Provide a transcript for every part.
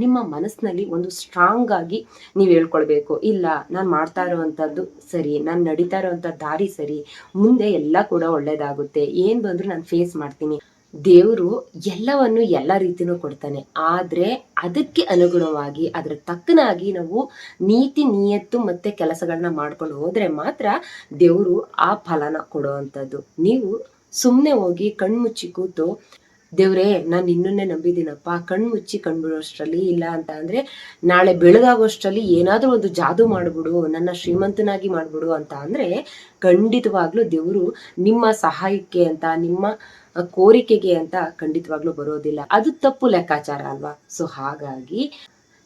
ನಿಮ್ಮ ಮನಸ್ಸಿನಲ್ಲಿ ಒಂದು ಸ್ಟ್ರಾಂಗ್ ಆಗಿ ನೀವು ಹೇಳ್ಕೊಳ್ಬೇಕು, ಇಲ್ಲ ನಾನು ಮಾಡ್ತಾ ಇರೋವಂಥದ್ದು ಸರಿ, ನಾನು ನಡೀತಾ ಇರೋವಂಥ ದಾರಿ ಸರಿ, ಮುಂದೆ ಎಲ್ಲ ಕೂಡ ಒಳ್ಳೇದಾಗುತ್ತೆ, ಏನ್ ಬಂದ್ರು ನಾನು ಫೇಸ್ ಮಾಡ್ತೀನಿ. ದೇವರು ಎಲ್ಲವನ್ನು ಎಲ್ಲ ರೀತಿನೂ ಕೊಡ್ತಾನೆ, ಆದ್ರೆ ಅದಕ್ಕೆ ಅನುಗುಣವಾಗಿ ಅದ್ರ ತಕ್ಕನಾಗಿ ನಾವು ನೀತಿ ನಿಯತ್ತು ಮತ್ತೆ ಕೆಲಸಗಳನ್ನ ಮಾಡ್ಕೊಂಡು ಹೋದ್ರೆ ಮಾತ್ರ ದೇವರು ಆ ಫಲನ ಕೊಡುವಂಥದ್ದು. ನೀವು ಸುಮ್ಮನೆ ಹೋಗಿ ಕಣ್ಮುಚ್ಚಿ ಕೂತು ದೇವ್ರೇ ನಾನು ನಿನ್ನನ್ನೇ ನಂಬಿದ್ದೀನಪ್ಪ, ಕಣ್ಮುಚ್ಚಿ ಕಂಡ್ಬಿಡೋಷ್ಟರಲ್ಲಿ, ಇಲ್ಲ ಅಂತ ಅಂದ್ರೆ ನಾಳೆ ಬೆಳಗಾಗೋಷ್ಟರಲ್ಲಿ ಏನಾದ್ರೂ ಒಂದು ಜಾದು ಮಾಡ್ಬಿಡು, ನನ್ನ ಶ್ರೀಮಂತನಾಗಿ ಮಾಡ್ಬಿಡು ಅಂತ ಅಂದ್ರೆ ಖಂಡಿತವಾಗ್ಲೂ ದೇವರು ನಿಮ್ಮ ಸಹಾಯಕ್ಕೆ ಅಂತ, ನಿಮ್ಮ ಕೋರಿಕೆಗೆ ಅಂತ ಖಂಡಿತವಾಗ್ಲೂ ಬರೋದಿಲ್ಲ. ಅದು ತಪ್ಪು ಲೆಕ್ಕಾಚಾರ ಅಲ್ವಾ? ಸೊ ಹಾಗಾಗಿ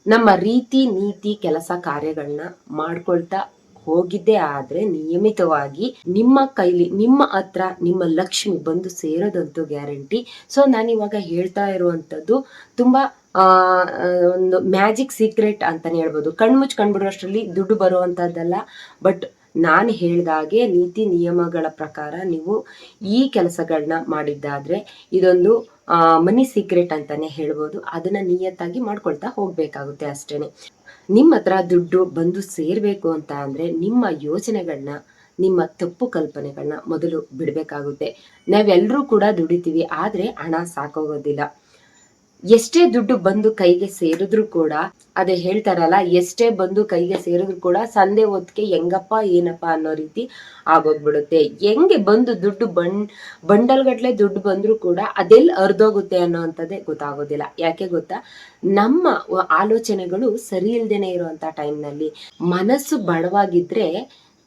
ನಮ್ಮ ರೀತಿ ನೀತಿ ಕೆಲಸ ಕಾರ್ಯಗಳನ್ನ ಮಾಡ್ಕೊಳ್ತಾ ಹೋಗಿದ್ದೇ ಆದ್ರೆ ನಿಯಮಿತವಾಗಿ ನಿಮ್ಮ ಕೈಲಿ, ನಿಮ್ಮ ಹತ್ರ ನಿಮ್ಮ ಲಕ್ಷ್ಮಿ ಬಂದು ಸೇರೋದಂತೂ ಗ್ಯಾರಂಟಿ. ಸೊ ನಾನಿವಾಗ ಹೇಳ್ತಾ ಇರುವಂತದ್ದು ತುಂಬಾ ಒಂದು ಮ್ಯಾಜಿಕ್ ಸೀಕ್ರೆಟ್ ಅಂತಾನೆ ಹೇಳ್ಬೋದು. ಕಣ್ಮುಚ್ಚಿ ಕಂಡ್ಬಿಡೋಷ್ಟರಲ್ಲಿ ದುಡ್ಡು ಬರುವಂತದ್ದಲ್ಲ. ಬಟ್ ನಾನು ಹೇಳ್ದಾಗೆ ನೀತಿ ನಿಯಮಗಳ ಪ್ರಕಾರ ನೀವು ಈ ಕೆಲಸಗಳನ್ನ ಮಾಡಿದ್ದಾದ್ರೆ ಇದೊಂದು ಮನಿ ಸೀಕ್ರೆಟ್ ಅಂತಾನೆ ಹೇಳ್ಬೋದು. ಅದನ್ನ ನಿಯತ್ತಾಗಿ ಮಾಡ್ಕೊಳ್ತಾ ಹೋಗ್ಬೇಕಾಗುತ್ತೆ ಅಷ್ಟೇನೆ. ನಿಮ್ಮ ಹತ್ರ ದುಡ್ಡು ಬಂದು ಸೇರ್ಬೇಕು ಅಂತ ಅಂದ್ರೆ ನಿಮ್ಮ ಯೋಚನೆಗಳನ್ನ, ನಿಮ್ಮ ತಪ್ಪು ಕಲ್ಪನೆಗಳನ್ನ ಮೊದಲು ಬಿಡ್ಬೇಕಾಗುತ್ತೆ. ನಾವೆಲ್ಲರೂ ಕೂಡ ದುಡಿತೀವಿ, ಆದ್ರೆ ಹಣ ಸಾಕೋಗೋದಿಲ್ಲ. ಎಷ್ಟೇ ದುಡ್ಡು ಬಂದು ಕೈಗೆ ಸೇರಿದ್ರು ಕೂಡ, ಅದೇ ಹೇಳ್ತಾರಲ್ಲ, ಎಷ್ಟೇ ಬಂದು ಕೈಗೆ ಸೇರಿದ್ರು ಕೂಡ ಸಂದೆ ಹೊತ್ತಿಗೆ ಹೆಂಗಪ್ಪ ಏನಪ್ಪ ಅನ್ನೋ ರೀತಿ ಆಗೋಗ್ಬಿಡುತ್ತೆ. ಹೆಂಗೆ ಬಂದು ದುಡ್ಡು ಬಂಡಲ್ ಗಟ್ಲೆ ದುಡ್ಡು ಬಂದ್ರು ಕೂಡ ಅದೆಲ್ಲಿ ಅರ್ಧೋಗುತ್ತೆ ಅನ್ನೋವಂಥದ್ದೇ ಗೊತ್ತಾಗೋದಿಲ್ಲ. ಯಾಕೆ ಗೊತ್ತಾ? ನಮ್ಮ ಆಲೋಚನೆಗಳು ಸರಿ ಇಲ್ದೇನೆ ಇರುವಂತ ಟೈಮ್ನಲ್ಲಿ ಮನಸ್ಸು ಬಡವಾಗಿದ್ರೆ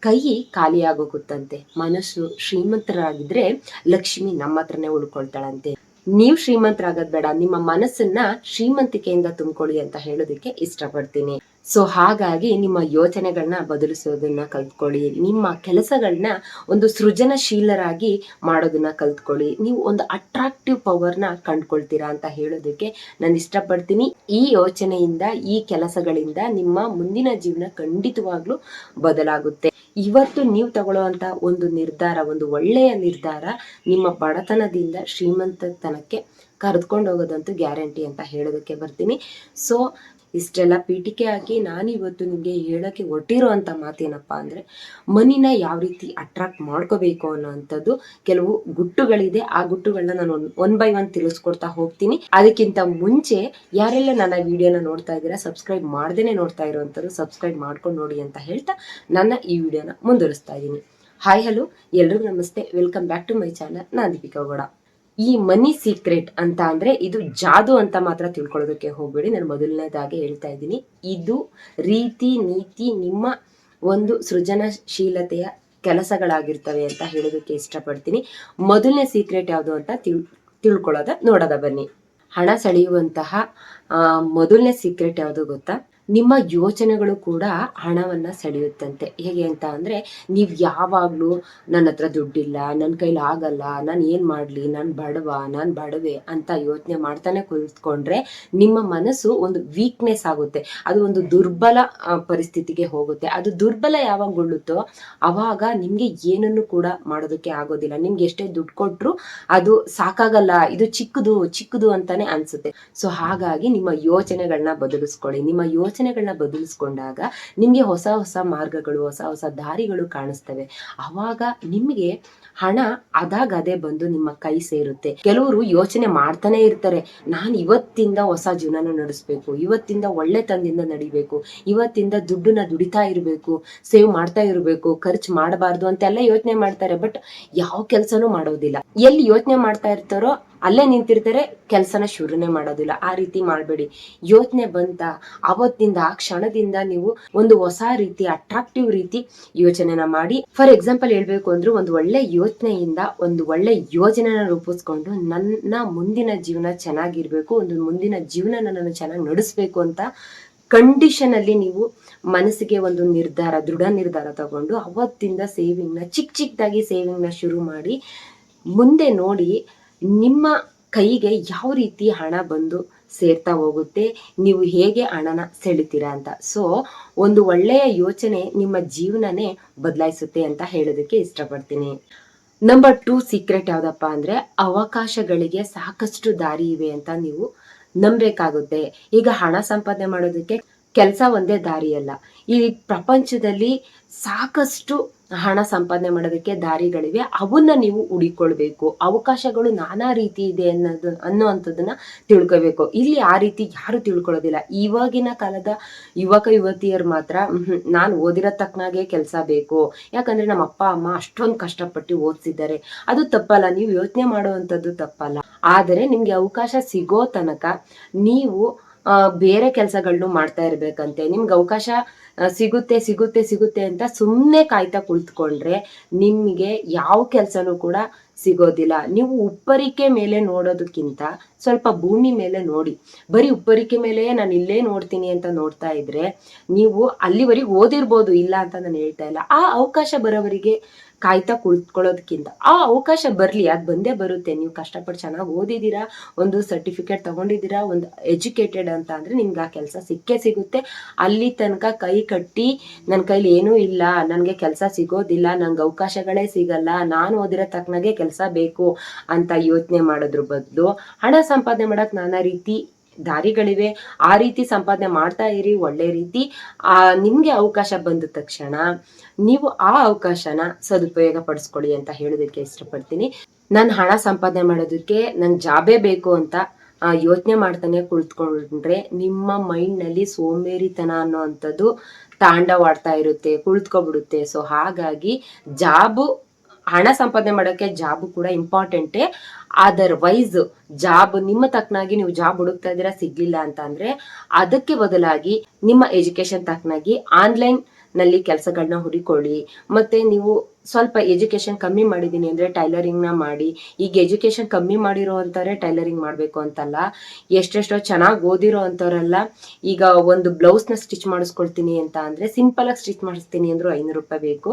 ಕೈ ಖಾಲಿ ಆಗೋಗುತ್ತಂತೆ, ಮನಸ್ಸು ಶ್ರೀಮಂತರಾಗಿದ್ರೆ ಲಕ್ಷ್ಮಿ ನಮ್ಮ ಹತ್ರನೇ ಉಳ್ಕೊಳ್ತಾಳಂತೆ. ನೀವು ಶ್ರೀಮಂತರಾಗದ್ ಬೇಡ, ನಿಮ್ಮ ಮನಸ್ಸನ್ನ ಶ್ರೀಮಂತಿಕೆಯಿಂದ ತುಂಬಿಕೊಳ್ಳಿ ಅಂತ ಹೇಳೋದಕ್ಕೆ ಇಷ್ಟಪಡ್ತೀನಿ. ಸೊ ಹಾಗಾಗಿ ನಿಮ್ಮ ಯೋಚನೆಗಳನ್ನ ಬದಲಿಸೋದನ್ನ ಕಲ್ತ್ಕೊಳ್ಳಿ, ನಿಮ್ಮ ಕೆಲಸಗಳನ್ನ ಒಂದು ಸೃಜನಶೀಲರಾಗಿ ಮಾಡೋದನ್ನ ಕಲ್ತ್ಕೊಳ್ಳಿ, ನೀವು ಒಂದು ಅಟ್ರಾಕ್ಟಿವ್ ಪವರ್ನ ಕಂಡ್ಕೊಳ್ತೀರಾ ಅಂತ ಹೇಳೋದಕ್ಕೆ ನಾನು ಇಷ್ಟಪಡ್ತೀನಿ. ಈ ಯೋಚನೆಯಿಂದ, ಈ ಕೆಲಸಗಳಿಂದ ನಿಮ್ಮ ಮುಂದಿನ ಜೀವನ ಖಂಡಿತವಾಗ್ಲೂ ಬದಲಾಗುತ್ತೆ. ಇವತ್ತು ನೀವು ತಗೊಳ್ಳುವಂತ ಒಂದು ನಿರ್ಧಾರ, ಒಂದು ಒಳ್ಳೆಯ ನಿರ್ಧಾರ ನಿಮ್ಮ ಬಡತನದಿಂದ ಶ್ರೀಮಂತತನಕ್ಕೆ ಕರೆದುಕೊಂಡು ಹೋಗೋದಂತೂ ಗ್ಯಾರಂಟಿ ಅಂತ ಹೇಳೋದಕ್ಕೆ ಬರ್ತೀನಿ. ಸೊ ಇಷ್ಟೆಲ್ಲ ಪೀಠಿಕೆ ಹಾಕಿ ನಾನು ಇವತ್ತು ನಿಮಗೆ ಹೇಳಕ್ಕೆ ಹೊಟ್ಟಿರೋ ಅಂತ ಮಾತೇನಪ್ಪ ಅಂದ್ರೆ, ಮನಿನ ಯಾವ ರೀತಿ ಅಟ್ರಾಕ್ಟ್ ಮಾಡ್ಕೋಬೇಕು ಅನ್ನೋವಂಥದ್ದು ಕೆಲವು ಗುಟ್ಟುಗಳಿದೆ. ಆ ಗುಟ್ಟುಗಳನ್ನ ನಾನು ಒನ್ ಬೈ ಒನ್ ತಿಳಿಸ್ಕೊಡ್ತಾ ಹೋಗ್ತೀನಿ. ಅದಕ್ಕಿಂತ ಮುಂಚೆ ಯಾರೆಲ್ಲ ನನ್ನ ವಿಡಿಯೋನ ನೋಡ್ತಾ ಇದ್ದೀರಾ, ಸಬ್ಸ್ಕ್ರೈಬ್ ಮಾಡ್ದೇನೆ ನೋಡ್ತಾ ಇರೋವಂಥದ್ದು ಸಬ್ಸ್ಕ್ರೈಬ್ ಮಾಡ್ಕೊಂಡು ನೋಡಿ ಅಂತ ಹೇಳ್ತಾ ನನ್ನ ಈ ವಿಡಿಯೋನ ಮುಂದುವರಿಸ್ತಾ ಇದ್ದೀನಿ. ಹಾಯ್ ಹಲೋ ಎಲ್ರಿಗೂ ನಮಸ್ತೆ, welcome back to my channel. ನಾನು ದೀಪಿಕಾ ಗೌಡ. ಈ ಮನಿ ಸೀಕ್ರೆಟ್ ಅಂತ ಅಂದ್ರೆ ಇದು ಜಾದು ಅಂತ ಮಾತ್ರ ತಿಳ್ಕೊಳ್ಳೋದಕ್ಕೆ ಹೋಗ್ಬೇಡಿ. ನಾನು ಮೊದಲನೇದಾಗಿ ಹೇಳ್ತಾ ಇದ್ದೀನಿ, ಇದು ರೀತಿ ನೀತಿ ನಿಮ್ಮ ಒಂದು ಸೃಜನಶೀಲತೆಯ ಕೆಲಸಗಳಾಗಿರ್ತವೆ ಅಂತ ಹೇಳೋದಕ್ಕೆ ಇಷ್ಟಪಡ್ತೀನಿ. ಮೊದಲನೇ ಸೀಕ್ರೆಟ್ ಯಾವುದು ಅಂತ ನೋಡೋದ ಬನ್ನಿ. ಹಣ ಸೆಳೆಯುವಂತಹ ಮೊದಲನೇ ಸೀಕ್ರೆಟ್ ಯಾವುದು ಗೊತ್ತಾ? ನಿಮ್ಮ ಯೋಚನೆಗಳು ಕೂಡ ಹಣವನ್ನ ಸೆಳೆಯುತ್ತಂತೆ. ಹೇಗೆ ಅಂತ ಅಂದ್ರೆ, ನೀವ್ ಯಾವಾಗ್ಲೂ ನನ್ನ ಹತ್ರ ದುಡ್ಡಿಲ್ಲ, ನನ್ನ ಕೈಲಿ ಆಗಲ್ಲ, ನಾನು ಏನ್ ಮಾಡ್ಲಿ, ನಾನು ಬಡವೆ ಅಂತ ಯೋಚನೆ ಮಾಡ್ತಾನೆ ಕುಳಿತುಕೊಂಡ್ರೆ ನಿಮ್ಮ ಮನಸ್ಸು ಒಂದು ವೀಕ್ನೆಸ್ ಆಗುತ್ತೆ, ಅದು ಒಂದು ದುರ್ಬಲ ಪರಿಸ್ಥಿತಿಗೆ ಹೋಗುತ್ತೆ. ಅದು ದುರ್ಬಲ ಯಾವಾಗೊಳ್ಳುತ್ತೋ ಅವಾಗ ನಿಮ್ಗೆ ಏನನ್ನು ಕೂಡ ಮಾಡೋದಕ್ಕೆ ಆಗೋದಿಲ್ಲ. ನಿಮ್ಗೆ ಎಷ್ಟೇ ದುಡ್ಡು ಕೊಟ್ರು ಅದು ಸಾಕಾಗಲ್ಲ, ಇದು ಚಿಕ್ಕದು ಅಂತಾನೆ ಅನ್ಸುತ್ತೆ. ಸೊ ಹಾಗಾಗಿ ನಿಮ್ಮ ಯೋಚನೆಗಳನ್ನ ಬದಲಿಸ್ಕೊಳ್ಳಿ. ನಿಮ್ಮ ಯೋಚನೆಗಳನ್ನ ಬದಲಿಸ್ಕೊಂಡಾಗ ನಿಮ್ಗೆ ಹೊಸ ಹೊಸ ಮಾರ್ಗಗಳು, ಹೊಸ ಹೊಸ ದಾರಿಗಳು ಕಾಣಿಸ್ತವೆ. ಅವಾಗ ನಿಮ್ಗೆ ಹಣ ಅದೇ ಬಂದು ನಿಮ್ಮ ಕೈ ಸೇರುತ್ತೆ. ಕೆಲವರು ಯೋಚನೆ ಮಾಡ್ತಾನೆ ಇರ್ತಾರೆ, ನಾನು ಇವತ್ತಿಂದ ಹೊಸ ಜೀವನ ನಡೆಸ್ಬೇಕು, ಇವತ್ತಿಂದ ಒಳ್ಳೆತನದಿಂದ ನಡಿಬೇಕು, ಇವತ್ತಿಂದ ದುಡ್ಡನ್ನ ದುಡಿತಾ ಇರಬೇಕು, ಸೇವ್ ಮಾಡ್ತಾ ಇರಬೇಕು, ಖರ್ಚು ಮಾಡಬಾರ್ದು ಅಂತೆಲ್ಲ ಯೋಚನೆ ಮಾಡ್ತಾರೆ. ಬಟ್ ಯಾವ ಕೆಲ್ಸನೂ ಮಾಡೋದಿಲ್ಲ. ಎಲ್ಲಿ ಯೋಚನೆ ಮಾಡ್ತಾ ಇರ್ತಾರೋ ಅಲ್ಲೇ ನಿಂತಿರ್ತಾರೆ, ಕೆಲಸನ ಶುರುನೇ ಮಾಡೋದಿಲ್ಲ. ಆ ರೀತಿ ಮಾಡಬೇಡಿ. ಯೋಚನೆ ಬಂತ ಅವತ್ತಿಂದ, ಆ ಕ್ಷಣದಿಂದ ನೀವು ಒಂದು ಹೊಸ ರೀತಿ, ಅಟ್ರಾಕ್ಟಿವ್ ರೀತಿ ಯೋಚನೆನ ಮಾಡಿ. ಫಾರ್ ಎಕ್ಸಾಂಪಲ್ ಹೇಳ್ಬೇಕು ಅಂದ್ರೆ, ಒಂದು ಒಳ್ಳೆ ಯೋಚನೆಯಿಂದ ಒಂದು ಒಳ್ಳೆ ಯೋಜನೆನ ರೂಪಿಸ್ಕೊಂಡು ನನ್ನ ಮುಂದಿನ ಜೀವನ ಚೆನ್ನಾಗಿರ್ಬೇಕು, ಒಂದು ಮುಂದಿನ ಜೀವನ ನಾನು ಚೆನ್ನಾಗಿ ನಡೆಸ್ಬೇಕು ಅಂತ ಕಂಡೀಷನ್ ಅಲ್ಲಿ ನೀವು ಮನಸ್ಸಿಗೆ ಒಂದು ನಿರ್ಧಾರ, ದೃಢ ನಿರ್ಧಾರ ತಗೊಂಡು ಅವತ್ತಿಂದ ಸೇವಿಂಗ್ನ ಚಿಕ್ಕದಾಗಿ ಸೇವಿಂಗ್ನ ಶುರು ಮಾಡಿ ಮುಂದೆ ನೋಡಿ ನಿಮ್ಮ ಕೈಗೆ ಯಾವ ರೀತಿ ಹಣ ಬಂದು ಸೇರ್ತಾ ಹೋಗುತ್ತೆ, ನೀವು ಹೇಗೆ ಹಣನ ಸೆಳಿತೀರಾ ಅಂತ. ಸೊ ಒಂದು ಒಳ್ಳೆಯ ಯೋಚನೆ ನಿಮ್ಮ ಜೀವನನೇ ಬದಲಾಯಿಸುತ್ತೆ ಅಂತ ಹೇಳೋದಕ್ಕೆ ಇಷ್ಟಪಡ್ತೀನಿ. ನಂಬರ್ 2 ಸೀಕ್ರೆಟ್ ಯಾವ್ದಪ್ಪ ಅಂದ್ರೆ, ಅವಕಾಶಗಳಿಗೆ ಸಾಕಷ್ಟು ದಾರಿ ಇವೆ ಅಂತ ನೀವು ನಂಬೇಕಾಗುತ್ತೆ. ಈಗ ಹಣ ಸಂಪಾದನೆ ಮಾಡೋದಕ್ಕೆ ಕೆಲಸ ಒಂದೇ ದಾರಿ ಅಲ್ಲ. ಈ ಪ್ರಪಂಚದಲ್ಲಿ ಸಾಕಷ್ಟು ಹಣ ಸಂಪಾದನೆ ಮಾಡೋದಕ್ಕೆ ದಾರಿಗಳಿವೆ. ಅವನ್ನ ನೀವು ಹುಡಿಕೊಳ್ಬೇಕು. ಅವಕಾಶಗಳು ನಾನಾ ರೀತಿ ಇದೆ ಅನ್ನುವಂಥದ್ದನ್ನ ತಿಳ್ಕೋಬೇಕು. ಇಲ್ಲಿ ಆ ರೀತಿ ಯಾರು ತಿಳ್ಕೊಳ್ಳೋದಿಲ್ಲ. ಇವಾಗಿನ ಕಾಲದ ಯುವಕ ಯುವತಿಯರು ಮಾತ್ರ ನಾನು ಓದಿರೋ ತಕ್ಕನಾಗೆ ಕೆಲಸ ಬೇಕು, ಯಾಕಂದ್ರೆ ನಮ್ಮ ಅಪ್ಪ ಅಮ್ಮ ಅಷ್ಟೊಂದು ಕಷ್ಟಪಟ್ಟು ಓದಿಸಿದ್ದಾರೆ. ಅದು ತಪ್ಪಲ್ಲ, ನೀವು ಯೋಚನೆ ಮಾಡುವಂಥದ್ದು ತಪ್ಪಲ್ಲ. ಆದರೆ ನಿಮ್ಗೆ ಅವಕಾಶ ಸಿಗೋ ತನಕ ನೀವು ಬೇರೆ ಕೆಲಸಗಳನ್ನು ಮಾಡ್ತಾ ಇರ್ಬೇಕಂತೆ. ನಿಮ್ಗೆ ಅವಕಾಶ ಸಿಗುತ್ತೆ ಸಿಗುತ್ತೆ ಸಿಗುತ್ತೆ ಅಂತ ಸುಮ್ಮನೆ ಕಾಯ್ತಾ ಕುಳಿತುಕೊಂಡ್ರೆ ನಿಮಗೆ ಯಾವ ಕೆಲಸನೂ ಕೂಡ ಸಿಗೋದಿಲ್ಲ. ನೀವು ಉಪ್ಪರಿಕೆ ಮೇಲೆ ನೋಡೋದಕ್ಕಿಂತ ಸ್ವಲ್ಪ ಭೂಮಿ ಮೇಲೆ ನೋಡಿ. ಬರೀ ಉಪ್ಪರಿಕೆ ಮೇಲೆ ನಾನು ಇಲ್ಲೇ ನೋಡ್ತೀನಿ ಅಂತ ನೋಡ್ತಾ ಇದ್ರೆ ನೀವು ಅಲ್ಲಿವರೆಗೆ ಓದಿರ್ಬೋದು, ಇಲ್ಲ ಅಂತ ನಾನು ಹೇಳ್ತಾ ಇಲ್ಲ. ಆ ಅವಕಾಶ ಬರೋವರಿಗೆ ಕಾಯ್ತಾ ಕುಳಿತುಕೊಳ್ಳೋದಕ್ಕಿಂತ ಆ ಅವಕಾಶ ಬರ್ಲಿ, ಅದು ಬಂದೇ ಬರುತ್ತೆ. ನೀವು ಕಷ್ಟಪಟ್ಟು ಚೆನ್ನಾಗಿ ಓದಿದ್ದೀರಾ, ಒಂದು ಸರ್ಟಿಫಿಕೇಟ್ ತಗೊಂಡಿದ್ದೀರಾ, ಒಂದು ಎಜುಕೇಟೆಡ್ ಅಂತ ಅಂದ್ರೆ ನಿಮ್ಗೆ ಆ ಕೆಲಸ ಸಿಕ್ಕೇ ಸಿಗುತ್ತೆ. ಅಲ್ಲಿ ತನಕ ಕೈ ಕಟ್ಟಿ ನನ್ನ ಕೈಲಿ ಏನೂ ಇಲ್ಲ, ನನಗೆ ಕೆಲಸ ಸಿಗೋದಿಲ್ಲ, ನಂಗೆ ಅವಕಾಶಗಳೇ ಸಿಗಲ್ಲ, ನಾನು ಓದಿರೋ ತಕ್ಕನಾಗೆ ಕೆಲಸ ಬೇಕು ಅಂತ ಯೋಚನೆ ಮಾಡೋದ್ರ ಬದಲು ಹಣ ಸಂಪಾದನೆ ಮಾಡಕ್ ನಾನಾ ರೀತಿ ದಾರಿಗಳಿವೆ. ಆ ರೀತಿ ಸಂಪಾದನೆ ಮಾಡ್ತಾ ಇರಿ ಒಳ್ಳೆ ರೀತಿ. ನಿಮ್ಗೆ ಅವಕಾಶ ಬಂದ ತಕ್ಷಣ ನೀವು ಆ ಅವಕಾಶನ ಸದುಪಯೋಗ ಪಡಿಸ್ಕೊಳ್ಳಿ ಅಂತ ಹೇಳೋದಕ್ಕೆ ಇಷ್ಟಪಡ್ತೀನಿ. ನಾನು ಹಣ ಸಂಪಾದನೆ ಮಾಡೋದಕ್ಕೆ ನನ್ ಜಾಬೇ ಬೇಕು ಅಂತ ಯೋಚನೆ ಮಾಡ್ತಾನೆ ಕುಳಿತುಕೊಂಡ್ರೆ ನಿಮ್ಮ ಮೈಂಡ್ ನಲ್ಲಿ ಸೋಂಬೇರಿತನ ಅನ್ನೋವಂಥದ್ದು ತಾಂಡವಾಡ್ತಾ ಇರುತ್ತೆ, ಕುಳಿತುಕೊಬಿಡುತ್ತೆ. ಸೊ ಹಾಗಾಗಿ ಜಾಬು, ಹಣ ಸಂಪಾದನೆ ಮಾಡೋಕ್ಕೆ ಜಾಬ್ ಕೂಡ ಇಂಪಾರ್ಟೆಂಟೇ. ಅದರ್ವೈಸ್ ಜಾಬ್ ನಿಮ್ಮ ತಕ್ಕನಾಗಿ ನೀವು ಜಾಬ್ ಹುಡುಕ್ತಾ ಇದ್ದೀರಾ, ಸಿಗ್ಲಿಲ್ಲ ಅಂತ ಅಂದ್ರೆ ಅದಕ್ಕೆ ಬದಲಾಗಿ ನಿಮ್ಮ ಎಜುಕೇಶನ್ ತಕ್ಕನಾಗಿ ಆನ್ಲೈನ್ ನಲ್ಲಿ ಕೆಲಸಗಳನ್ನ ಹುಡುಕೊಳ್ಳಿ. ಮತ್ತೆ ನೀವು ಸ್ವಲ್ಪ ಎಜುಕೇಶನ್ ಕಮ್ಮಿ ಮಾಡಿದೀನಿ ಅಂದ್ರೆ ಟೈಲರಿಂಗ್ ನ ಮಾಡಿ. ಈಗ ಎಜುಕೇಶನ್ ಕಮ್ಮಿ ಮಾಡಿರೋ ಅಂತಾರೆ ಟೈಲರಿಂಗ್ ಮಾಡ್ಬೇಕು ಅಂತಲ್ಲ. ಎಷ್ಟೆಷ್ಟೋ ಚೆನ್ನಾಗಿ ಓದಿರೋ ಅಂತವ್ರೆಲ್ಲ ಈಗ ಒಂದು ಬ್ಲೌಸ್ ನ ಸ್ಟಿಚ್ ಮಾಡಿಸ್ಕೊಳ್ತೀನಿ ಅಂತ ಅಂದ್ರೆ ಸಿಂಪಲ್ ಆಗಿ ಸ್ಟಿಚ್ ಮಾಡಿಸ್ತೀನಿ ಅಂದ್ರು 500 ರೂಪಾಯಿ ಬೇಕು.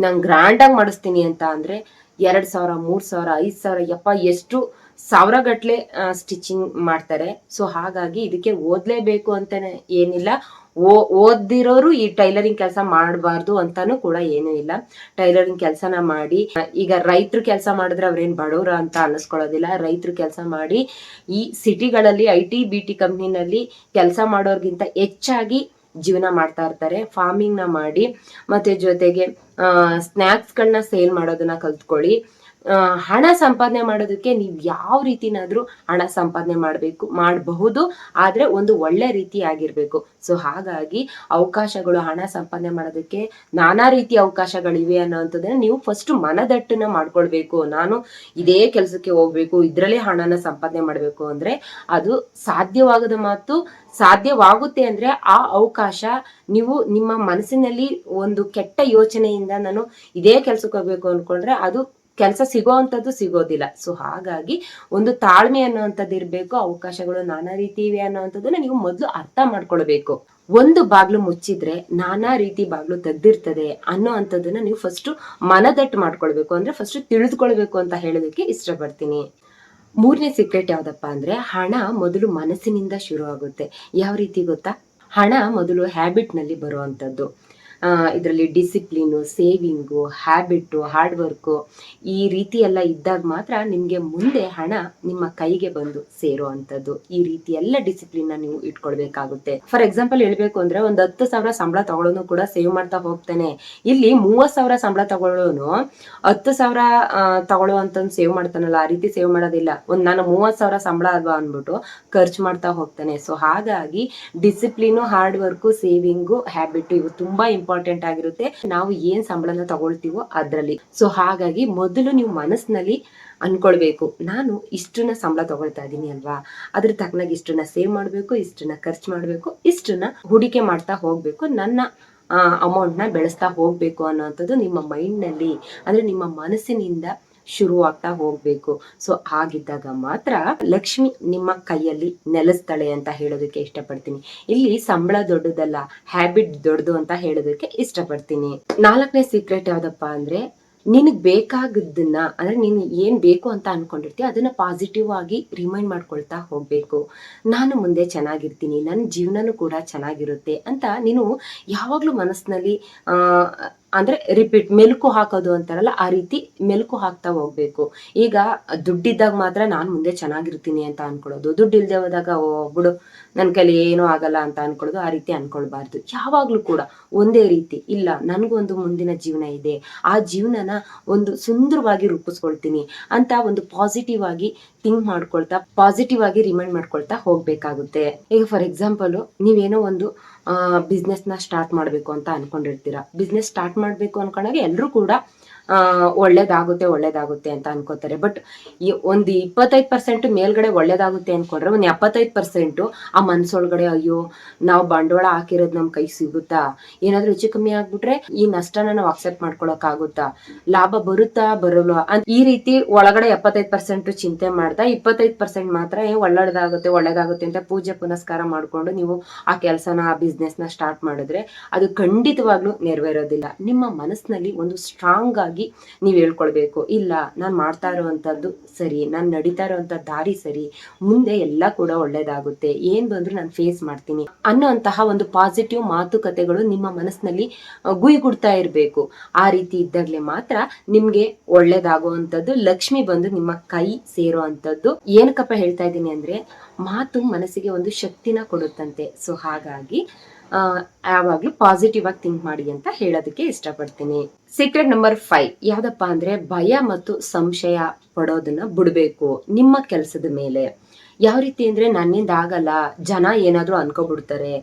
ನಾನು ಗ್ರ್ಯಾಂಡ್ ಆಗಿ ಮಾಡಿಸ್ತೀನಿ ಅಂತ ಅಂದ್ರೆ 2000, 3000, 5000, ಯಪ್ಪ ಎಷ್ಟು ಸಾವಿರ ಗಟ್ಲೆ ಸ್ಟಿಚಿಂಗ್ ಮಾಡ್ತಾರೆ. ಸೊ ಹಾಗಾಗಿ ಇದಕ್ಕೆ ಓದ್ಲೇಬೇಕು ಅಂತಾನೆ ಏನಿಲ್ಲ. ಓದಿರೋರು ಈ ಟೈಲರಿಂಗ್ ಕೆಲಸ ಮಾಡಬಾರ್ದು ಅಂತಾನು ಕೂಡ ಏನೂ ಇಲ್ಲ. ಟೈಲರಿಂಗ್ ಕೆಲಸನ ಮಾಡಿ. ಈಗ ರೈತರು ಕೆಲಸ ಮಾಡಿದ್ರೆ ಅವ್ರೇನ್ ಬಡವ್ರ ಅಂತ ಅನ್ನಿಸ್ಕೊಳ್ಳೋದಿಲ್ಲ. ರೈತರು ಕೆಲಸ ಮಾಡಿ ಈ ಸಿಟಿಗಳಲ್ಲಿ IT BT ಕಂಪ್ನಿನಲ್ಲಿ ಕೆಲಸ ಮಾಡೋರ್ಗಿಂತ ಹೆಚ್ಚಾಗಿ ಜೀವನ ಮಾಡ್ತಾ ಇರ್ತಾರೆ. ಫಾರ್ಮಿಂಗ್ ನ ಮಾಡಿ ಮತ್ತೆ ಜೊತೆಗೆ ಸ್ನ್ಯಾಕ್ಸ್ಗಳನ್ನ ಸೇಲ್ ಮಾಡೋದನ್ನ ಕಲ್ತ್ಕೊಳ್ಳಿ. ಹಣ ಸಂಪಾದನೆ ಮಾಡೋದಕ್ಕೆ ನೀವು ಯಾವ ರೀತಿನಾದ್ರೂ ಹಣ ಸಂಪಾದನೆ ಮಾಡಬಹುದು, ಆದ್ರೆ ಒಂದು ಒಳ್ಳೆ ರೀತಿ ಆಗಿರ್ಬೇಕು. ಸೊ ಹಾಗಾಗಿ ಅವಕಾಶಗಳು, ಹಣ ಸಂಪಾದನೆ ಮಾಡೋದಕ್ಕೆ ನಾನಾ ರೀತಿ ಅವಕಾಶಗಳಿವೆ ಅನ್ನೋಂಥದ್ದನ್ನ ನೀವು ಫಸ್ಟ್ ಮನದಟ್ಟನ್ನ ಮಾಡ್ಕೊಳ್ಬೇಕು. ನಾನು ಇದೇ ಕೆಲಸಕ್ಕೆ ಹೋಗ್ಬೇಕು, ಇದ್ರಲ್ಲೇ ಹಣನ ಸಂಪಾದನೆ ಮಾಡ್ಬೇಕು ಅಂದ್ರೆ ಅದು ಸಾಧ್ಯವಾಗದ ಮಾತು. ಸಾಧ್ಯವಾಗುತ್ತೆ ಅಂದ್ರೆ ಆ ಅವಕಾಶ ನೀವು ನಿಮ್ಮ ಮನಸ್ಸಿನಲ್ಲಿ ಒಂದು ಕೆಟ್ಟ ಯೋಚನೆಯಿಂದ ನಾನು ಇದೇ ಕೆಲ್ಸಕ್ಕೆ ಹೋಗ್ಬೇಕು ಅನ್ಕೊಂಡ್ರೆ ಅದು ಕೆಲಸ ಸಿಗೋದಿಲ್ಲ. ಸೊ ಹಾಗಾಗಿ ಒಂದು ತಾಳ್ಮೆ ಅನ್ನುವಂಥದ್ದು ಇರ್ಬೇಕು. ಅವಕಾಶಗಳು ನಾನಾ ರೀತಿ ಇವೆ ಅನ್ನೋವಂಥದ್ದನ್ನ ನೀವು ಮೊದಲು ಅರ್ಥ ಮಾಡ್ಕೊಳ್ಬೇಕು. ಒಂದು ಬಾಗ್ಲು ಮುಚ್ಚಿದ್ರೆ ನಾನಾ ರೀತಿ ಬಾಗ್ಲು ತೆಗ್ದಿರ್ತದೆ ಅನ್ನೋ ಅಂಥದ್ದನ್ನ ನೀವು ಫಸ್ಟ್ ಮನದಟ್ಟು ಮಾಡ್ಕೊಳ್ಬೇಕು. ಅಂದ್ರೆ ಫಸ್ಟ್ ತಿಳಿದುಕೊಳ್ಬೇಕು ಅಂತ ಹೇಳೋದಕ್ಕೆ ಇಷ್ಟಪಡ್ತೀನಿ. 3ನೇ ಸೀಕ್ರೆಟ್ ಯಾವ್ದಪ್ಪ ಅಂದ್ರೆ ಹಣ ಮೊದಲು ಮನಸ್ಸಿನಿಂದ ಶುರು ಆಗುತ್ತೆ. ಯಾವ ರೀತಿ ಗೊತ್ತಾ? ಹಣ ಮೊದಲು ಹ್ಯಾಬಿಟ್ ನಲ್ಲಿ ಬರುವಂತದ್ದು. ಇದರಲ್ಲಿ discipline, saving, habit, hard work ಈ ರೀತಿ ಎಲ್ಲ ಇದ್ದಾಗ ಮಾತ್ರ ನಿಮ್ಗೆ ಮುಂದೆ ಹಣ ನಿಮ್ಮ ಕೈಗೆ ಬಂದು ಸೇರೋ ಅಂಥದ್ದು. ಈ ರೀತಿ ಎಲ್ಲ ಡಿಸಿಪ್ಲಿನ್ ನೀವು ಇಟ್ಕೊಳ್ಬೇಕಾಗುತ್ತೆ. ಫಾರ್ ಎಕ್ಸಾಂಪಲ್ ಹೇಳ್ಬೇಕು ಅಂದ್ರೆ ಒಂದು 10,000 ಸಂಬಳ ತಗೊಳ್ಳೋನು ಕೂಡ ಸೇವ್ ಮಾಡ್ತಾ ಹೋಗ್ತಾನೆ. ಇಲ್ಲಿ 30,000 ಸಂಬಳ ತಗೊಳ್ಳೋನು 10,000 ತಗೊಳ್ಳುವಂತ ಸೇವ್ ಮಾಡ್ತಾನಲ್ಲ, ಆ ರೀತಿ ಸೇವ್ ಮಾಡೋದಿಲ್ಲ. ನಾನು 30,000 ಸಂಬಳ ಅಲ್ವಾ ಅಂದ್ಬಿಟ್ಟು ಖರ್ಚು ಮಾಡ್ತಾ ಹೋಗ್ತಾನೆ. ಸೊ ಹಾಗಾಗಿ discipline, hard work, saving, habit ಇವು ತುಂಬಾ ಇಂಪಾರ್ಟೆಂಟ್ ಆಗಿರುತ್ತೆ. ನಾವು ಏನ್ ಸಂಬಳನ ತಗೊಳ್ತೀವೋ ಅದ್ರಲ್ಲಿ. ಸೊ ಹಾಗಾಗಿ ಮೊದಲು ನೀವು ಮನಸ್ಸಿನಲ್ಲಿ ಅನ್ಕೊಳ್ಬೇಕು, ನಾನು ಇಷ್ಟನ್ನ ಸಂಬಳ ತಗೊಳ್ತಾ ಇದ್ದೀನಿ ಅಲ್ವಾ, ಅದ್ರ ತಕ್ಕನಾಗಿ ಇಷ್ಟನ್ನ ಸೇವ್ ಮಾಡ್ಬೇಕು, ಇಷ್ಟನ್ನ ಖರ್ಚು ಮಾಡ್ಬೇಕು, ಇಷ್ಟನ್ನ ಹೂಡಿಕೆ ಮಾಡ್ತಾ ಹೋಗ್ಬೇಕು, ನನ್ನ ಅಮೌಂಟ್ ನ ಬೆಳೆಸ್ತಾ ಹೋಗ್ಬೇಕು ಅನ್ನೋಂಥದ್ದು ನಿಮ್ಮ ಮೈಂಡ್ ನಲ್ಲಿ ಅಂದ್ರೆ ನಿಮ್ಮ ಮನಸ್ಸಿನಿಂದ ಶುರುವಾಗ್ತಾ ಹೋಗ್ಬೇಕು. ಸೊ ಆಗಿದ್ದಾಗ ಮಾತ್ರ ಲಕ್ಷ್ಮಿ ನಿಮ್ಮ ಕೈಯಲ್ಲಿ ನೆಲೆಸ್ತಾಳೆ ಅಂತ ಹೇಳೋದಕ್ಕೆ ಇಷ್ಟಪಡ್ತೀನಿ. ಇಲ್ಲಿ ಸಂಬಳ ದೊಡ್ಡದಲ್ಲ, ಹ್ಯಾಬಿಟ್ ದೊಡ್ಡದು ಅಂತ ಹೇಳೋದಕ್ಕೆ ಇಷ್ಟಪಡ್ತೀನಿ. 4ನೇ ಸೀಕ್ರೆಟ್ ಯಾವ್ದಪ್ಪ ಅಂದ್ರೆ ನಿನಗ್ ಬೇಕಾಗದ್ದನ್ನ ಅಂದ್ರೆ ನೀನು ಏನ್ ಬೇಕು ಅಂತ ಅನ್ಕೊಂಡಿರ್ತೀಯ ಅದನ್ನ ಪಾಸಿಟಿವ್ ಆಗಿ ರಿಮೈಂಡ್ ಮಾಡ್ಕೊಳ್ತಾ ಹೋಗ್ಬೇಕು. ನಾನು ಮುಂದೆ ಚೆನ್ನಾಗಿರ್ತೀನಿ, ನನ್ನ ಜೀವನನೂ ಕೂಡ ಚೆನ್ನಾಗಿರುತ್ತೆ ಅಂತ ನೀನು ಯಾವಾಗ್ಲೂ ಮನಸ್ಸಿನಲ್ಲಿ ಅಂದ್ರೆ ರಿಪೀಟ್ ಮೆಲುಕು ಹಾಕೋದು ಅಂತಾರಲ್ಲ, ಆ ರೀತಿ ಮೆಲುಕು ಹಾಕ್ತಾ ಹೋಗ್ಬೇಕು. ಈಗ ದುಡ್ಡಿದ್ದಾಗ ಮಾತ್ರ ನಾನ್ ಮುಂದೆ ಚೆನ್ನಾಗಿರ್ತೀನಿ ಅಂತ ಅನ್ಕೊಳ್ಳೋದು, ದುಡ್ಡು ಇಲ್ದೆ ಹೋದಾಗ ಓ ಬಿಡು ನನ್ ಕೈಲಿ ಏನೂ ಆಗಲ್ಲ ಅಂತ ಅನ್ಕೊಳ್ಳೋದು, ಆ ರೀತಿ ಅನ್ಕೊಳ್ಬಾರ್ದು. ಯಾವಾಗ್ಲೂ ಕೂಡ ಒಂದೇ ರೀತಿ ಇಲ್ಲ, ನನ್ಗೊಂದು ಮುಂದಿನ ಜೀವನ ಇದೆ, ಆ ಜೀವನನ ಒಂದು ಸುಂದರವಾಗಿ ರೂಪಿಸ್ಕೊಳ್ತೀನಿ ಅಂತ ಒಂದು ಪಾಸಿಟಿವ್ ಆಗಿ ಥಿಂಕ್ ಮಾಡ್ಕೊಳ್ತಾ, ಪಾಸಿಟಿವ್ ಆಗಿ ರಿಮೈಂಡ್ ಮಾಡ್ಕೊಳ್ತಾ ಹೋಗ್ಬೇಕಾಗುತ್ತೆ. ಈಗ ಫಾರ್ ಎಕ್ಸಾಂಪಲ್ ನೀವೇನೋ ಒಂದು ಬಿಸ್ನೆಸ್ ನ ಸ್ಟಾರ್ಟ್ ಮಾಡ್ಬೇಕು ಅಂತ ಅನ್ಕೊಂಡಿರ್ತೀರಾ. ಬಿಸ್ನೆಸ್ ಸ್ಟಾರ್ಟ್ ಮಾಡ್ಬೇಕು ಅನ್ಕೊಂಡಾಗ ಎಲ್ರು ಕೂಡ ಒಳ್ಳೇದಾಗುತ್ತೆ ಅಂತ ಅನ್ಕೋತಾರೆ. ಬಟ್ ಒಂದು 25% ಮೇಲ್ಗಡೆ ಒಳ್ಳೇದಾಗುತ್ತೆ ಅನ್ಕೊಂಡ್ರೆ, ಒಂದು 75% ಆ ಮನ್ಸೊಳಗಡೆ ಅಯ್ಯೋ ನಾವು ಬಂಡವಾಳ ಹಾಕಿರೋದು ನಮ್ ಕೈ ಸಿಗುತ್ತಾ, ಏನಾದ್ರೂ ಹೆಚ್ಚು ಕಮ್ಮಿ ಆಗ್ಬಿಟ್ರೆ ಈ ನಷ್ಟನ ನಾವು ಅಕ್ಸೆಪ್ಟ್ ಮಾಡ್ಕೊಳಕ್ ಆಗುತ್ತಾ, ಲಾಭ ಬರುತ್ತಾ ಬರಲ್ವಾ ಅಂತ ಈ ರೀತಿ ಒಳಗಡೆ 75% ಚಿಂತೆ ಮಾಡ್ತಾ 25% ಮಾತ್ರ ಒಳ್ಳೇದಾಗುತ್ತೆ ಅಂತ ಪೂಜೆ ಪುನಸ್ಕಾರ ಮಾಡ್ಕೊಂಡು ನೀವು ಆ ಕೆಲಸನ ಆ ಬಿಸ್ನೆಸ್ ನ ಸ್ಟಾರ್ಟ್ ಮಾಡಿದ್ರೆ ಅದು ಖಂಡಿತವಾಗ್ಲೂ ನೆರವೇರೋದಿಲ್ಲ. ನಿಮ್ಮ ಮನಸ್ಸಿನಲ್ಲಿ ಒಂದು ಸ್ಟ್ರಾಂಗ್ ಆಗಿ ನೀವ್ ಹೇಳ್ಕೊಳ್ಬೇಕು, ಇಲ್ಲ ನಾನ್ ಮಾಡ್ತಾ ಇರುವಂತದ್ದು ಸರಿ, ನಾನ್ ನಡೀತಾ ಇರುವಂತ ದಾರಿ ಸರಿ, ಮುಂದೆ ಎಲ್ಲ ಕೂಡ ಒಳ್ಳೇದಾಗುತ್ತೆ, ಏನ್ ಬಂದ್ರು ನಾನು ಫೇಸ್ ಮಾಡ್ತೀನಿ ಅನ್ನೋಂತಹ ಒಂದು ಪಾಸಿಟಿವ್ ಮಾತುಕತೆಗಳು ನಿಮ್ಮ ಮನಸ್ಸಿನಲ್ಲಿ ಗುಯ್ಗುಡ್ತಾ ಇರ್ಬೇಕು. ಆ ರೀತಿ ಇದ್ದಾಗ್ಲೇ ಮಾತ್ರ ನಿಮ್ಗೆ ಒಳ್ಳೇದಾಗುವಂತದ್ದು, ಲಕ್ಷ್ಮಿ ಬಂದು ನಿಮ್ಮ ಕೈ ಸೇರೋ ಅಂತದ್ದು. ಏನಕ್ಕಪ್ಪ ಹೇಳ್ತಾ ಇದ್ದೀನಿ ಅಂದ್ರೆ, ಮಾತು ಮನಸ್ಸಿಗೆ ಒಂದು ಶಕ್ತಿನ ಕೊಡುತ್ತಂತೆ. ಸೊ ಹಾಗಾಗಿ ಯಾವಾಗ್ಲೂ ಪಾಸಿಟಿವ್ ಆಗಿ ಥಿಂಕ್ ಮಾಡಿ ಅಂತ ಹೇಳೋದಕ್ಕೆ ಇಷ್ಟಪಡ್ತೀನಿ. ಸೀಕ್ರೆಟ್ ನಂಬರ್ 5 ಯಾವ್ದಪ್ಪ ಅಂದ್ರೆ, ಭಯ ಮತ್ತು ಸಂಶಯ ಪಡೋದನ್ನ ಬಿಡ್ಬೇಕು ನಿಮ್ಮ ಕೆಲ್ಸದ ಮೇಲೆ. ಯಾವ ರೀತಿ ಅಂದ್ರೆ, ನನ್ನಿಂದ ಆಗಲ್ಲ, ಜನ ಏನಾದ್ರೂ ಅನ್ಕೋಬಿಡ್ತಾರೆ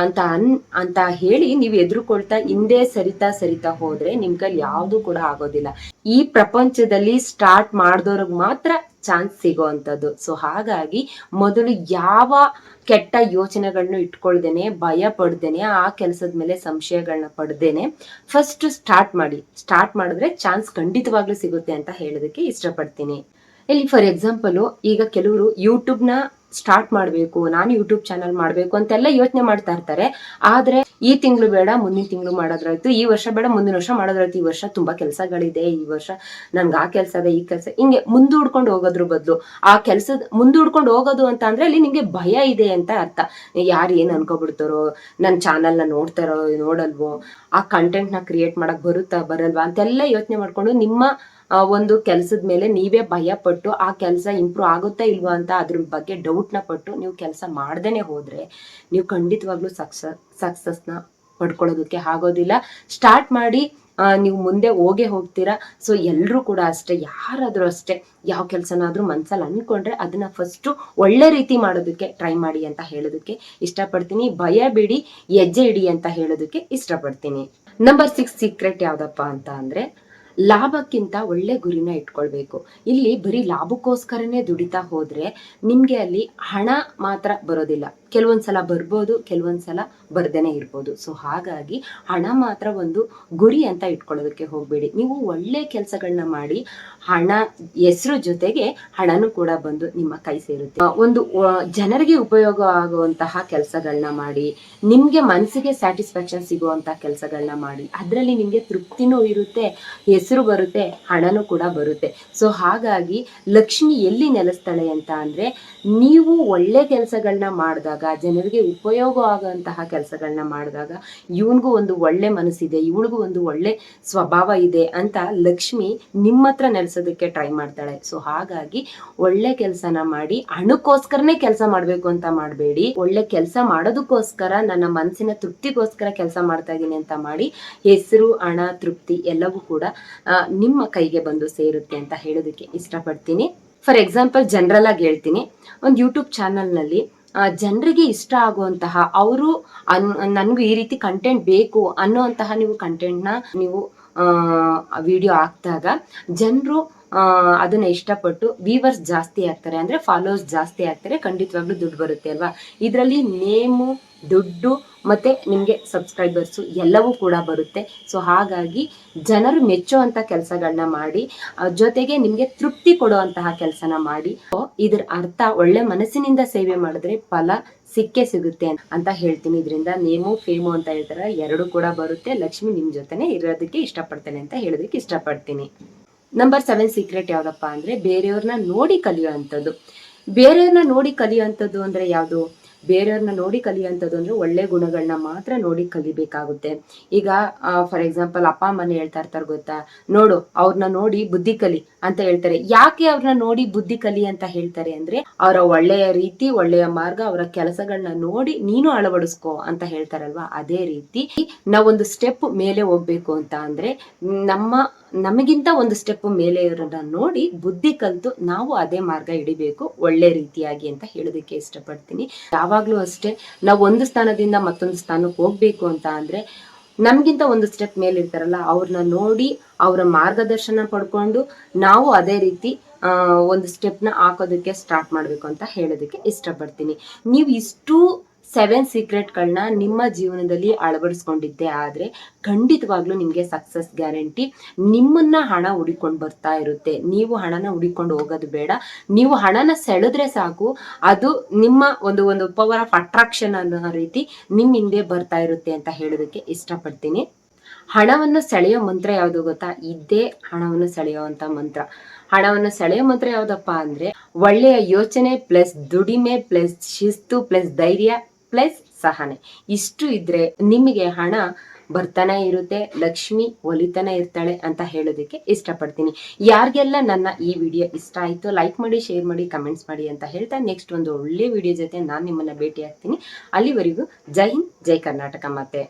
ಅಂತ ಹೇಳಿ ನೀವು ಎದುರುಕೊಳ್ತಾ ಹಿಂದೆ ಸರಿತಾ ಹೋದ್ರೆ ನಿಮ್ ಕೈಲಿ ಯಾವ್ದು ಕೂಡ ಆಗೋದಿಲ್ಲ. ಈ ಪ್ರಪಂಚದಲ್ಲಿ ಸ್ಟಾರ್ಟ್ ಮಾಡ್ದವ್ರಿಗೆ ಮಾತ್ರ ಚಾನ್ಸ್ ಸಿಗೋ ಅಂತದ್ದು. ಸೊ ಹಾಗಾಗಿ ಮೊದಲು ಯಾವ ಕೆಟ್ಟ ಯೋಚನೆಗಳನ್ನ ಇಟ್ಕೊಳ್ದೇನೆ, ಭಯ ಪಡ್ದೇನೆ, ಆ ಕೆಲಸದ ಮೇಲೆ ಸಂಶಯಗಳನ್ನ ಪಡ್ದೇನೆ ಫಸ್ಟ್ ಸ್ಟಾರ್ಟ್ ಮಾಡಿದ್ರೆ ಚಾನ್ಸ್ ಖಂಡಿತವಾಗ್ಲೂ ಸಿಗುತ್ತೆ ಅಂತ ಹೇಳೋದಕ್ಕೆ ಇಷ್ಟಪಡ್ತೀನಿ. ಇಲ್ಲಿ ಫಾರ್ ಎಕ್ಸಾಂಪಲ್ ಈಗ ಕೆಲವರು ಯೂಟ್ಯೂಬ್ ನ ಸ್ಟಾರ್ಟ್ ಮಾಡ್ಬೇಕು, ನಾನು ಯೂಟ್ಯೂಬ್ ಚಾನಲ್ ಮಾಡ್ಬೇಕು ಅಂತೆಲ್ಲ ಯೋಚನೆ ಮಾಡ್ತಾ ಇರ್ತಾರೆ. ಆದ್ರೆ ಈ ತಿಂಗಳು ಬೇಡ ಮುಂದಿನ ತಿಂಗಳು ಮಾಡೋದ್ರಾಯ್ತು, ಈ ವರ್ಷ ಬೇಡ ಮುಂದಿನ ವರ್ಷ ಮಾಡೋದ್ರಾಯ್ತು, ಈ ವರ್ಷ ತುಂಬಾ ಕೆಲಸಗಳಿದೆ, ಈ ವರ್ಷ ನನ್ಗೆ ಆ ಕೆಲಸ ಇದೆ, ಈ ಕೆಲಸ, ಹಿಂಗೆ ಮುಂದೂಡ್ಕೊಂಡು ಹೋಗೋದ್ರ ಬದಲು ಆ ಕೆಲಸದ ಮುಂದೂಡ್ಕೊಂಡು ಹೋಗೋದು ಅಂತ ಅಂದ್ರೆ ಅಲ್ಲಿ ನಿಮ್ಗೆ ಭಯ ಇದೆ ಅಂತ ಅರ್ಥ. ಯಾರು ಏನ್ ಅನ್ಕೋಬಿಡ್ತಾರೋ, ನನ್ ಚಾನಲ್ ನ ನೋಡ್ತಾರೋ ನೋಡಲ್ವೋ, ಆ ಕಂಟೆಂಟ್ ನ ಕ್ರಿಯೇಟ್ ಮಾಡಕ್ ಬರುತ್ತಾ ಬರಲ್ವಾ ಅಂತೆಲ್ಲ ಯೋಚನೆ ಮಾಡ್ಕೊಂಡು ನಿಮ್ಮ ಒಂದು ಕೆಲಸದ ಮೇಲೆ ನೀವೇ ಭಯ ಪಟ್ಟು ಆ ಕೆಲಸ ಇಂಪ್ರೂವ್ ಆಗುತ್ತಾ ಇಲ್ವಾ ಅಂತ ಅದ್ರ ಬಗ್ಗೆ ಡೌಟ್ ನ ಪಟ್ಟು ನೀವು ಕೆಲಸ ಮಾಡ್ದೇನೆ ಹೋದ್ರೆ ನೀವು ಖಂಡಿತವಾಗ್ಲೂ ಸಕ್ಸಸ್ನ ಪಡ್ಕೊಳ್ಳೋದಕ್ಕೆ ಆಗೋದಿಲ್ಲ. ಸ್ಟಾರ್ಟ್ ಮಾಡಿ ನೀವು ಮುಂದೆ ಹೋಗ್ತೀರಾ. ಸೊ ಎಲ್ರೂ ಕೂಡ ಅಷ್ಟೇ, ಯಾರಾದ್ರೂ ಅಷ್ಟೇ, ಯಾವ ಕೆಲಸನಾದ್ರೂ ಮನ್ಸಲ್ಲಿ ಅನ್ಕೊಂಡ್ರೆ ಅದನ್ನ ಫಸ್ಟ್ ಒಳ್ಳೆ ರೀತಿ ಮಾಡೋದಕ್ಕೆ ಟ್ರೈ ಮಾಡಿ ಅಂತ ಹೇಳೋದಕ್ಕೆ ಇಷ್ಟಪಡ್ತೀನಿ. ಭಯ ಬಿಡಿ, ಹೆಜ್ಜೆ ಇಡಿ ಅಂತ ಹೇಳೋದಕ್ಕೆ ಇಷ್ಟಪಡ್ತೀನಿ. ನಂಬರ್ 6 ಸೀಕ್ರೆಟ್ ಯಾವ್ದಪ್ಪ ಅಂತ ಅಂದ್ರೆ, ಲಾಭಕ್ಕಿಂತ ಒಳ್ಳೆ ಗುರಿನ ಇಟ್ಕೊಳ್ಬೇಕು. ಇಲ್ಲಿ ಬರೀ ಲಾಭಕ್ಕೋಸ್ಕರನೇ ದುಡಿತಾ ಹೋದ್ರೆ ನಿಮ್ಗೆ ಅಲ್ಲಿ ಹಣ ಮಾತ್ರ ಬರೋದಿಲ್ಲ. ಕೆಲವೊಂದ್ಸಲ ಬರ್ಬೋದು, ಕೆಲವೊಂದ್ಸಲ ಬರ್ದೇನೆ ಇರ್ಬೋದು. ಸೊ ಹಾಗಾಗಿ ಹಣ ಮಾತ್ರ ಒಂದು ಗುರಿ ಅಂತ ಇಟ್ಕೊಳ್ಳೋದಕ್ಕೆ ಹೋಗ್ಬೇಡಿ. ನೀವು ಒಳ್ಳೆ ಕೆಲಸಗಳನ್ನ ಮಾಡಿ ಹಣ ಹೆಸರು ಜೊತೆಗೆ ಹಣನೂ ಕೂಡ ಬಂದು ನಿಮ್ಮ ಕೈ ಸೇರುತ್ತೆ. ಒಂದು ಜನರಿಗೆ ಉಪಯೋಗ ಆಗುವಂತಹ ಕೆಲಸಗಳನ್ನ ಮಾಡಿ, ನಿಮ್ಗೆ ಮನಸ್ಸಿಗೆ ಸ್ಯಾಟಿಸ್ಫ್ಯಾಕ್ಷನ್ ಸಿಗುವಂತಹ ಕೆಲಸಗಳನ್ನ ಮಾಡಿ, ಅದರಲ್ಲಿ ನಿಮ್ಗೆ ತೃಪ್ತಿನೂ ಇರುತ್ತೆ, ಹೆಸರು ಬರುತ್ತೆ, ಹಣನೂ ಕೂಡ ಬರುತ್ತೆ. ಸೊ ಹಾಗಾಗಿ ಲಕ್ಷ್ಮಿ ಎಲ್ಲಿ ನೆಲೆಸ್ತಾಳೆ ಅಂತ ಅಂದ್ರೆ, ನೀವು ಒಳ್ಳೆ ಕೆಲಸಗಳನ್ನ ಮಾಡಿದಾಗ, ಜನರಿಗೆ ಉಪಯೋಗ ಆಗುವಂತಹ ಕೆಲಸಗಳನ್ನ ಮಾಡಿದಾಗ, ಇವನ್ಗೂ ಒಂದು ಒಳ್ಳೆ ಮನಸ್ಸಿದೆ, ಇವಳಿಗೂ ಒಂದು ಒಳ್ಳೆ ಸ್ವಭಾವ ಇದೆ ಅಂತ ಲಕ್ಷ್ಮಿ ನಿಮ್ಮ ಹತ್ರ ನೆಲೆಸೋದಕ್ಕೆ ಟ್ರೈ ಮಾಡ್ತಾಳೆ. ಸೊ ಹಾಗಾಗಿ ಒಳ್ಳೆ ಕೆಲಸನ ಮಾಡಿ, ಹಣಕ್ಕೋಸ್ಕರನೇ ಕೆಲಸ ಮಾಡ್ಬೇಕು ಅಂತ ಮಾಡಬೇಡಿ. ಒಳ್ಳೆ ಕೆಲಸ ಮಾಡೋದಕ್ಕೋಸ್ಕರ, ನನ್ನ ಮನಸ್ಸಿನ ತೃಪ್ತಿಗೋಸ್ಕರ ಕೆಲಸ ಮಾಡ್ತಾ ಇದ್ದೀನಿ ಅಂತ ಮಾಡಿ, ಹೆಸರು, ಹಣ, ತೃಪ್ತಿ ಎಲ್ಲವೂ ಕೂಡ ನಿಮ್ಮ ಕೈಗೆ ಬಂದು ಸೇರುತ್ತೆ ಅಂತ ಹೇಳೋದಕ್ಕೆ ಇಷ್ಟಪಡ್ತೀನಿ. ಫಾರ್ ಎಕ್ಸಾಂಪಲ್ ಜನರಲ್ ಆಗಿ ಹೇಳ್ತೀನಿ, ಒಂದು ಯೂಟ್ಯೂಬ್ ಚಾನಲ್ ನಲ್ಲಿ ಜನರಿಗೆ ಇಷ್ಟ ಆಗುವಂತಹ, ಅವರು ನನ್ಗೂ ಈ ರೀತಿ ಕಂಟೆಂಟ್ ಬೇಕು ಅನ್ನೋಂತಹ ನೀವು ಕಂಟೆಂಟ್ನ ನೀವು ವಿಡಿಯೋ ಹಾಕ್ದಾಗ ಜನರು ಅದನ್ನ ಇಷ್ಟಪಟ್ಟು ವ್ಯೂವರ್ಸ್ ಜಾಸ್ತಿ ಆಗ್ತಾರೆ, ಅಂದ್ರೆ ಫಾಲೋವರ್ಸ್ ಜಾಸ್ತಿ ಆಗ್ತಾರೆ, ಖಂಡಿತವಾಗ್ಲೂ ದುಡ್ಡು ಬರುತ್ತೆ ಅಲ್ವಾ. ಇದರಲ್ಲಿ ನೇಮು, ದುಡ್ಡು ಮತ್ತೆ ನಿಮ್ಗೆ ಸಬ್ಸ್ಕ್ರೈಬರ್ಸು ಎಲ್ಲವೂ ಕೂಡ ಬರುತ್ತೆ. ಸೊ ಹಾಗಾಗಿ ಜನರು ಮೆಚ್ಚುವಂತ ಕೆಲಸಗಳನ್ನ ಮಾಡಿ, ಜೊತೆಗೆ ನಿಮ್ಗೆ ತೃಪ್ತಿ ಕೊಡುವಂತಹ ಕೆಲಸನ ಮಾಡಿ. ಇದ್ರ ಅರ್ಥ ಒಳ್ಳೆ ಮನಸ್ಸಿನಿಂದ ಸೇವೆ ಮಾಡಿದ್ರೆ ಫಲ ಸಿಕ್ಕೇ ಸಿಗುತ್ತೆ ಅಂತ ಹೇಳ್ತೀನಿ. ಇದರಿಂದ ನೇಮು ಫೇಮು ಅಂತ ಹೇಳ್ತಾರೆ, ಎರಡು ಕೂಡ ಬರುತ್ತೆ. ಲಕ್ಷ್ಮಿ ನಿಮ್ ಜೊತೆನೆ ಇರೋದಕ್ಕೆ ಇಷ್ಟಪಡ್ತೇನೆ ಅಂತ ಹೇಳೋದಕ್ಕೆ ಇಷ್ಟಪಡ್ತೀನಿ. ನಂಬರ್ 7 ಸೀಕ್ರೆಟ್ ಯಾವ್ದಪ್ಪ ಅಂದ್ರೆ, ಬೇರೆಯವ್ರನ್ನ ನೋಡಿ ಕಲಿಯುವಂಥದ್ದು. ಬೇರೆಯವ್ರನ್ನ ನೋಡಿ ಕಲಿಯುವಂಥದ್ದು ಅಂದ್ರೆ ಯಾವುದು? ಬೇರೆಯವ್ರನ್ನ ನೋಡಿ ಕಲಿಯುವಂಥದ್ದು ಅಂದ್ರೆ ಒಳ್ಳೆ ಗುಣಗಳನ್ನ ಮಾತ್ರ ನೋಡಿ ಕಲಿಬೇಕಾಗುತ್ತೆ. ಈಗ ಫಾರ್ ಎಕ್ಸಾಂಪಲ್ ಅಪ್ಪ ಅಮ್ಮನ ಹೇಳ್ತಾ ಇರ್ತಾರೆ ಗೊತ್ತಾ, ನೋಡು ಅವ್ರನ್ನ ನೋಡಿ ಬುದ್ಧಿ ಕಲಿ ಅಂತ ಹೇಳ್ತಾರೆ. ಯಾಕೆ ಅವ್ರನ್ನ ನೋಡಿ ಬುದ್ಧಿ ಕಲಿ ಅಂತ ಹೇಳ್ತಾರೆ ಅಂದ್ರೆ, ಅವರ ಒಳ್ಳೆಯ ರೀತಿ, ಒಳ್ಳೆಯ ಮಾರ್ಗ, ಅವರ ಕೆಲಸಗಳನ್ನ ನೋಡಿ ನೀನು ಅಳವಡಿಸ್ಕೋ ಅಂತ ಹೇಳ್ತಾರಲ್ವಾ. ಅದೇ ರೀತಿ ನಾವೊಂದು ಸ್ಟೆಪ್ ಮೇಲೆ ಹೋಗ್ಬೇಕು ಅಂತ ಅಂದ್ರೆ ನಮಗಿಂತ ಒಂದು ಸ್ಟೆಪ್ ಮೇಲೆ ಇರೋರನ್ನ ನೋಡಿ ಬುದ್ಧಿ ಕಲ್ತು ನಾವು ಅದೇ ಮಾರ್ಗ ಹಿಡಿಬೇಕು ಒಳ್ಳೆ ರೀತಿಯಾಗಿ ಅಂತ ಹೇಳೋದಕ್ಕೆ ಇಷ್ಟಪಡ್ತೀನಿ. ಯಾವಾಗ್ಲೂ ಅಷ್ಟೇ, ನಾವು ಒಂದು ಸ್ಥಾನದಿಂದ ಮತ್ತೊಂದು ಸ್ಥಾನಕ್ಕೆ ಹೋಗ್ಬೇಕು ಅಂತ ಅಂದ್ರೆ ನಮ್ಗಿಂತ ಒಂದು ಸ್ಟೆಪ್ ಮೇಲೆ ಇರ್ತಾರಲ್ಲ ಅವ್ರನ್ನ ನೋಡಿ ಅವರ ಮಾರ್ಗದರ್ಶನ ಪಡ್ಕೊಂಡು ನಾವು ಅದೇ ರೀತಿ ಒಂದು ಸ್ಟೆಪ್ನ ಹಾಕೋದಕ್ಕೆ ಸ್ಟಾರ್ಟ್ ಮಾಡ್ಬೇಕು ಅಂತ ಹೇಳೋದಕ್ಕೆ ಇಷ್ಟಪಡ್ತೀನಿ. ನೀವು ಇಷ್ಟು 7 ಸೀಕ್ರೆಟ್ಗಳನ್ನ ನಿಮ್ಮ ಜೀವನದಲ್ಲಿ ಅಳವಡಿಸ್ಕೊಂಡಿದ್ದೆ ಆದ್ರೆ ಖಂಡಿತವಾಗ್ಲೂ ನಿಮ್ಗೆ ಸಕ್ಸಸ್ ಗ್ಯಾರಂಟಿ. ನಿಮ್ಮನ್ನ ಹಣ ಹುಡಿಕೊಂಡು ಬರ್ತಾ ಇರುತ್ತೆ. ನೀವು ಹಣನ ಹುಡಿಕೊಂಡು ಹೋಗೋದು ಬೇಡ, ನೀವು ಹಣನ ಸೆಳೆದ್ರೆ ಸಾಕು, ಅದು ನಿಮ್ಮ ಒಂದು ಪವರ್ ಆಫ್ ಅಟ್ರಾಕ್ಷನ್ ಅನ್ನೋ ರೀತಿ ನಿಮ್ ಹಿಂದೆ ಬರ್ತಾ ಇರುತ್ತೆ ಅಂತ ಹೇಳೋದಕ್ಕೆ ಇಷ್ಟಪಡ್ತೀನಿ. ಹಣವನ್ನು ಸೆಳೆಯೋ ಮಂತ್ರ ಯಾವುದು ಗೊತ್ತಾ? ಇದ್ದೇ ಹಣವನ್ನು ಸೆಳೆಯುವಂತ ಮಂತ್ರ. ಹಣವನ್ನು ಸೆಳೆಯೋ ಮಂತ್ರ ಯಾವ್ದಪ್ಪ ಅಂದ್ರೆ, ಒಳ್ಳೆಯ ಯೋಚನೆ ಪ್ಲಸ್ ದುಡಿಮೆ ಪ್ಲಸ್ ಶಿಸ್ತು ಪ್ಲಸ್ ಧೈರ್ಯ ಪ್ಲಸ್ ಸಹನೆ. ಇಷ್ಟು ಇದ್ರೆ ನಿಮಗೆ ಹಣ ಬರ್ತಾನೆ ಇರುತ್ತೆ, ಲಕ್ಷ್ಮಿ ಒಲಿತಾನೆ ಇರ್ತಾಳೆ ಅಂತ ಹೇಳೋದಕ್ಕೆ ಇಷ್ಟಪಡ್ತೀನಿ. ಯಾರಿಗೆಲ್ಲ ನನ್ನ ಈ ವಿಡಿಯೋ ಇಷ್ಟ ಆಯ್ತು ಲೈಕ್ ಮಾಡಿ, ಶೇರ್ ಮಾಡಿ, ಕಮೆಂಟ್ಸ್ ಮಾಡಿ ಅಂತ ಹೇಳ್ತಾ ನೆಕ್ಸ್ಟ್ ಒಂದು ಒಳ್ಳೆ ವಿಡಿಯೋ ಜೊತೆ ನಾನು ನಿಮ್ಮನ್ನ ಭೇಟಿ ಆಗ್ತೀನಿ. ಅಲ್ಲಿವರೆಗೂ ಜೈ ಹಿಂದ್, ಜೈ ಕರ್ನಾಟಕ ಮಾತೆ.